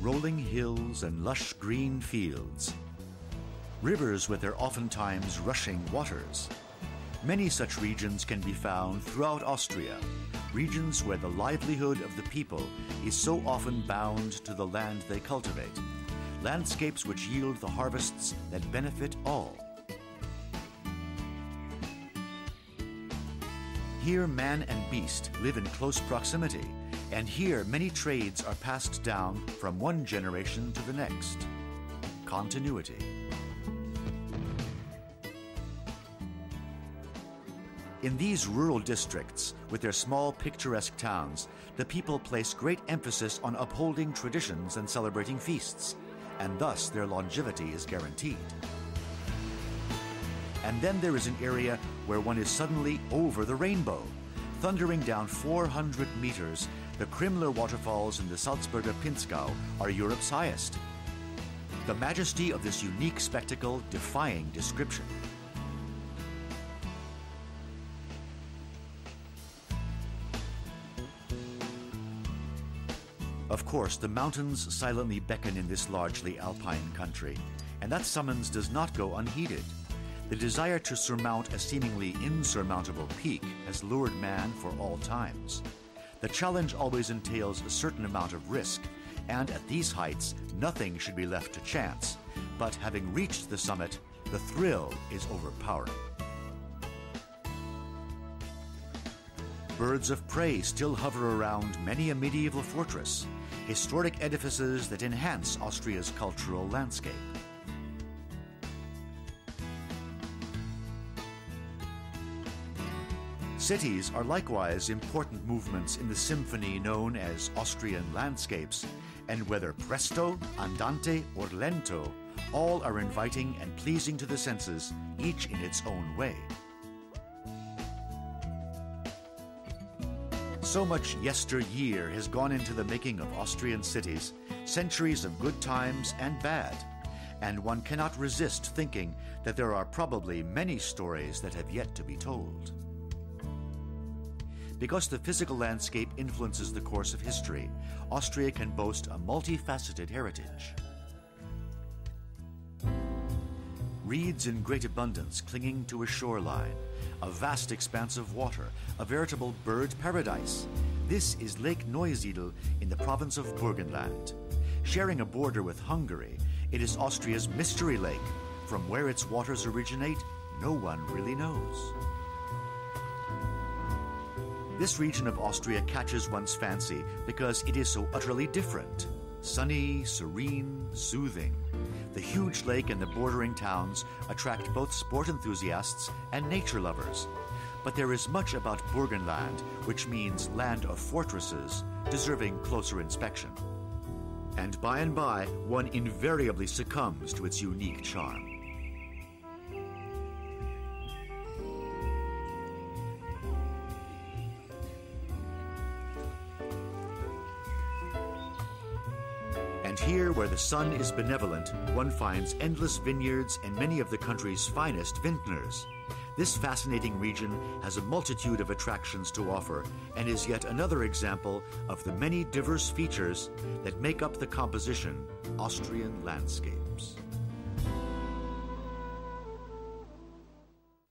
rolling hills and lush green fields, rivers with their oftentimes rushing waters. Many such regions can be found throughout Austria, regions where the livelihood of the people is so often bound to the land they cultivate, landscapes which yield the harvests that benefit all. Here man and beast live in close proximity, and here many trades are passed down from one generation to the next. Continuity. In these rural districts, with their small picturesque towns, the people place great emphasis on upholding traditions and celebrating feasts, and thus their longevity is guaranteed. And then there is an area where one is suddenly over the rainbow. Thundering down 400 meters, the Krimler waterfalls in the Salzburger Pinzgau are Europe's highest. The majesty of this unique spectacle defying description. Of course, the mountains silently beckon in this largely alpine country, and that summons does not go unheeded. The desire to surmount a seemingly insurmountable peak has lured man for all times. The challenge always entails a certain amount of risk, and at these heights, nothing should be left to chance. But having reached the summit, the thrill is overpowering. Birds of prey still hover around many a medieval fortress, historic edifices that enhance Austria's cultural landscape. Cities are likewise important movements in the symphony known as Austrian landscapes, and whether presto, andante, or lento, all are inviting and pleasing to the senses, each in its own way. So much yesteryear has gone into the making of Austrian cities, centuries of good times and bad, and one cannot resist thinking that there are probably many stories that have yet to be told. Because the physical landscape influences the course of history, Austria can boast a multifaceted heritage. Reeds in great abundance clinging to a shoreline, a vast expanse of water, a veritable bird paradise. This is Lake Neusiedl in the province of Burgenland. Sharing a border with Hungary, it is Austria's mystery lake. From where its waters originate, no one really knows. This region of Austria catches one's fancy because it is so utterly different. Sunny, serene, soothing. The huge lake and the bordering towns attract both sport enthusiasts and nature lovers. But there is much about Burgenland, which means land of fortresses, deserving closer inspection. And by, one invariably succumbs to its unique charm. And here, where the sun is benevolent, one finds endless vineyards and many of the country's finest vintners. This fascinating region has a multitude of attractions to offer and is yet another example of the many diverse features that make up the composition Austrian landscapes.